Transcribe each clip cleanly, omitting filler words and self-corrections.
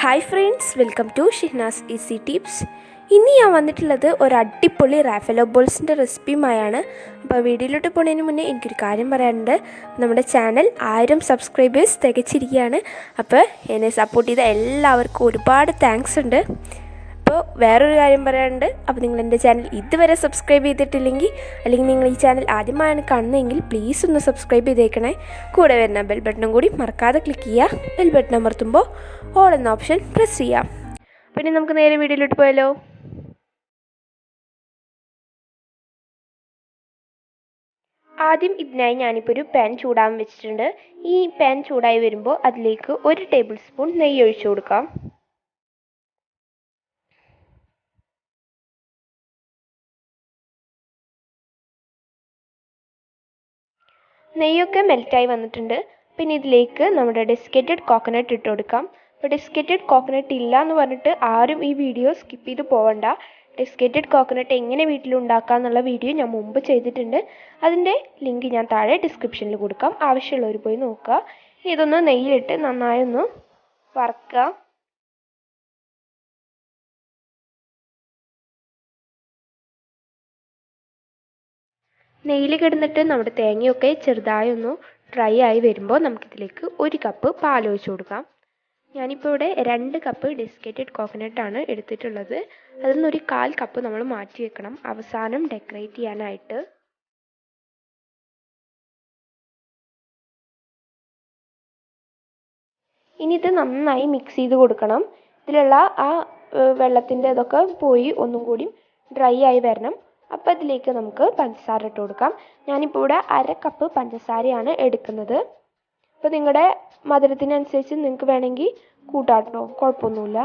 Hi friends, welcome to Shahnaz easy tips. ഇന്ന് ഞാൻ വന്നിട്ടുള്ളത് ഒരു അടിപൊളി റാഫെല്ലോ ബോൾസിൻ്റെ റെസിപ്പിയുമായാണ്. അപ്പോൾ വീഡിയോയിലോട്ട് പോകുന്നതിന് മുന്നേ എനിക്കൊരു കാര്യം പറയാനുണ്ട്. നമ്മുടെ ചാനൽ 1000 സബ്സ്ക്രൈബേഴ്സ് തികച്ചിരിക്കുകയാണ്. അപ്പോൾ എന്നെ സപ്പോർട്ട് ചെയ്ത എല്ലാവർക്കും ഒരുപാട് താങ്ക്സ് ഉണ്ട്. അപ്പോൾ വേറൊരു കാര്യം പറയാനുണ്ട്. അപ്പോൾ നിങ്ങൾ എൻ്റെ ചാനൽ ഇതുവരെ സബ്സ്ക്രൈബ് ചെയ്തിട്ടില്ലെങ്കിൽ, അല്ലെങ്കിൽ നിങ്ങൾ ഈ ചാനൽ ആദ്യമായാണ് കാണുന്നതെങ്കിൽ പ്ലീസ് ഒന്ന് സബ്സ്ക്രൈബ് ചെയ്തേക്കണേ. കൂടെ വരുന്ന ബെൽ ബട്ടണും കൂടി മറക്കാതെ ക്ലിക്ക് ചെയ്യുക. ബെൽ ബട്ടൺ അമർത്തുമ്പോൾ ഓൾ എന്ന ഓപ്ഷൻ പ്രസ് ചെയ്യാം. പിന്നെ നമുക്ക് നേരെ വീഡിയോയിലോട്ട് പോയാലോ. ആദ്യം ഇതിനായി ഞാനിപ്പോൾ ഒരു പാൻ ചൂടാൻ വെച്ചിട്ടുണ്ട്. ഈ പാൻ ചൂടായി വരുമ്പോൾ അതിലേക്ക് 1 ടേബിൾ സ്പൂൺ നെയ്യ് ഒഴിച്ചു കൊടുക്കാം. നെയ്യൊക്കെ മെൽറ്റായി വന്നിട്ടുണ്ട്. പിന്നെ ഇതിലേക്ക് നമ്മുടെ ഡെസിക്കേറ്റഡ് കോക്കനട്ട് ഇട്ട് കൊടുക്കാം. അപ്പോൾ ഡെസിക്കേറ്റഡ് കോക്കനട്ട് ഇല്ല എന്ന് പറഞ്ഞിട്ട് ആരും ഈ വീഡിയോ സ്കിപ്പ് ചെയ്ത് പോകണ്ട. ഡെസിക്കേറ്റഡ് കോക്കനട്ട് എങ്ങനെ വീട്ടിലുണ്ടാക്കാം എന്നുള്ള വീഡിയോ ഞാൻ മുമ്പ് ചെയ്തിട്ടുണ്ട്. അതിൻ്റെ ലിങ്ക് ഞാൻ താഴെ ഡിസ്ക്രിപ്ഷനിൽ കൊടുക്കാം. ആവശ്യമുള്ളവർ പോയി നോക്കുക. ഇതൊന്ന് നെയ്യിലിട്ട് നന്നായി ഒന്ന് വറുക്കുക. നെയ്യിൽ കിടന്നിട്ട് നമ്മുടെ തേങ്ങയൊക്കെ ചെറുതായി ഒന്ന് ഡ്രൈ ആയി വരുമ്പോൾ നമുക്കിതിലേക്ക് 1 കപ്പ് പാൽ ഒഴിച്ച് കൊടുക്കാം. ഞാനിപ്പോൾ ഇവിടെ 2 കപ്പ് ഡെസിക്കേറ്റഡ് കോക്കനട്ടാണ് എടുത്തിട്ടുള്ളത്. അതിൽ നിന്നൊരു 1/4 കപ്പ് നമ്മൾ മാറ്റി വെക്കണം അവസാനം ഡെക്കറേറ്റ് ചെയ്യാനായിട്ട്. ഇനി ഇത് നന്നായി മിക്സ് ചെയ്ത് കൊടുക്കണം. ഇതിലുള്ള ആ വെള്ളത്തിൻ്റെ ഇതൊക്കെ പോയി ഒന്നും കൂടി ഡ്രൈ ആയി വരണം. അപ്പോൾ അതിലേക്ക് നമുക്ക് പഞ്ചസാര ഇട്ട് കൊടുക്കാം. ഞാനിപ്പോൾ ഇവിടെ 1/2 കപ്പ് പഞ്ചസാരയാണ് എടുക്കുന്നത്. അപ്പോൾ നിങ്ങളുടെ മധുരത്തിനനുസരിച്ച് നിങ്ങൾക്ക് വേണമെങ്കിൽ കൂട്ടാട്ടോ, കുഴപ്പമൊന്നുമില്ല.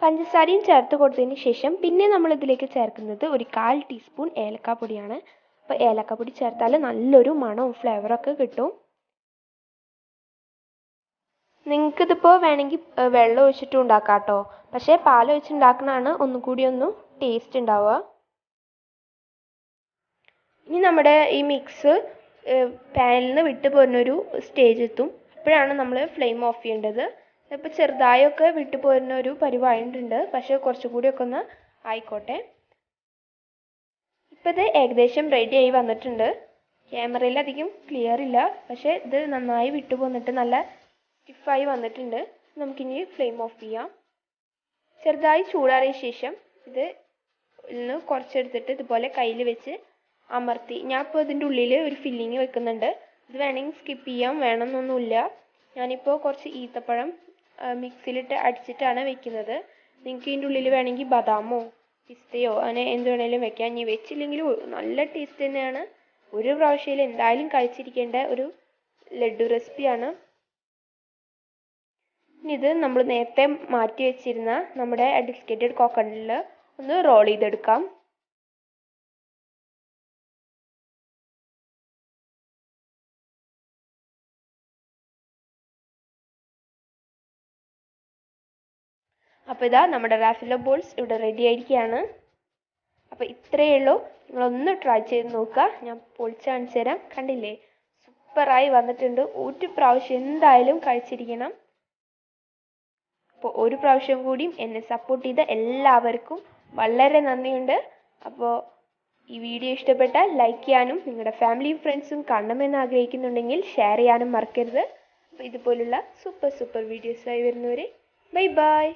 പഞ്ചസാരയും ചേർത്ത് കൊടുത്തതിന് ശേഷം പിന്നെ നമ്മൾ ഇതിലേക്ക് ചേർക്കുന്നത് ഒരു 1/4 ടീസ്പൂൺ ഏലക്കാപ്പൊടിയാണ്. അപ്പോൾ ഏലക്കാപ്പൊടി ചേർത്താൽ നല്ലൊരു മണവും ഫ്ലേവറൊക്കെ കിട്ടും. നിങ്ങൾക്കിതിപ്പോൾ വേണമെങ്കിൽ വെള്ളം ഒഴിച്ചിട്ടും ഉണ്ടാക്കാം കേട്ടോ. പക്ഷേ പാൽ ഒഴിച്ചുണ്ടാക്കുന്നതാണ് ഒന്നും കൂടി ഒന്ന് ടേസ്റ്റ് ഉണ്ടാവുക. ഇനി നമ്മുടെ ഈ മിക്സ് പാനിൽ നിന്ന് വിട്ട് പോരുന്നൊരു സ്റ്റേജ് എത്തും. അപ്പോഴാണ് നമ്മൾ ഫ്ലെയിം ഓഫ് ചെയ്യേണ്ടത്. ഇപ്പോൾ ചെറുതായൊക്കെ വിട്ട് പോരുന്ന ഒരു പരിവായിട്ടുണ്ട്. പക്ഷേ കുറച്ചുകൂടിയൊക്കെ ഒന്ന് ആയിക്കോട്ടെ. ഇപ്പോൾ ഇത് ഏകദേശം റെഡി ആയി വന്നിട്ടുണ്ട്. ക്യാമറയിൽ അധികം ക്ലിയർ ഇല്ല, പക്ഷേ ഇത് നന്നായി വിട്ടു പോന്നിട്ട് നല്ല സ്റ്റിഫായി വന്നിട്ടുണ്ട്. നമുക്കിനി ഫ്ലെയിം ഓഫ് ചെയ്യാം. ചെറുതായി ചൂടാറിയ ശേഷം ഇത് കുറച്ചെടുത്തിട്ട് ഇതുപോലെ കയ്യിൽ വെച്ച് അമർത്തി, ഞാൻ ഇപ്പോൾ ഇതിൻ്റെ ഉള്ളിൽ ഒരു ഫില്ലിങ് വെക്കുന്നുണ്ട്. ഇത് വേണമെങ്കിൽ സ്കിപ്പ് ചെയ്യാം, വേണമെന്നൊന്നുമില്ല. ഞാനിപ്പോൾ കുറച്ച് ഈത്തപ്പഴം മിക്സിയിലിട്ട് അടിച്ചിട്ടാണ് വെക്കുന്നത്. നിങ്ങൾക്ക് ഇതിൻ്റെ ഉള്ളിൽ വേണമെങ്കിൽ ബദാമോ പിസ്തയോ അങ്ങനെ എന്ത് വേണമെങ്കിലും വെക്കാം. ഇനി വെച്ചില്ലെങ്കിലും നല്ല ടേസ്റ്റ് തന്നെയാണ്. ഒരു പ്രാവശ്യം എന്തായാലും കഴിച്ചിരിക്കേണ്ട ഒരു ലഡു റെസിപ്പിയാണ്. ഇനി ഇത് നമ്മൾ നേരത്തെ മാറ്റി വെച്ചിരുന്ന നമ്മുടെ ഡെസിക്കേറ്റഡ് കോക്കനട്ടിൽ ഒന്ന് റോൾ ചെയ്തെടുക്കാം. അപ്പോൾ ഇതാ നമ്മുടെ റാഫെല്ലോ ബോൾസ് ഇവിടെ റെഡി ആയിരിക്കുകയാണ്. അപ്പോൾ ഇത്രയേ ഉള്ളൂ. നിങ്ങളൊന്ന് ട്രൈ ചെയ്ത് നോക്കുക. ഞാൻ പൊളിച്ച് കാണിച്ചു തരാം. കണ്ടില്ലേ, സൂപ്പറായി വന്നിട്ടുണ്ട്. ഒരു പ്രാവശ്യം എന്തായാലും കഴിച്ചിരിക്കണം. അപ്പോൾ ഒരു പ്രാവശ്യം കൂടിയും എന്നെ സപ്പോർട്ട് ചെയ്ത എല്ലാവർക്കും വളരെ നന്ദിയുണ്ട്. അപ്പോൾ ഈ വീഡിയോ ഇഷ്ടപ്പെട്ടാൽ ലൈക്ക് ചെയ്യാനും നിങ്ങളുടെ ഫാമിലിയും ഫ്രണ്ട്സും കാണണമെന്ന് ആഗ്രഹിക്കുന്നുണ്ടെങ്കിൽ ഷെയർ ചെയ്യാനും മറക്കരുത്. അപ്പോൾ ഇതുപോലുള്ള സൂപ്പർ വീഡിയോസായി വരുന്നവരെ ബൈ ബൈ.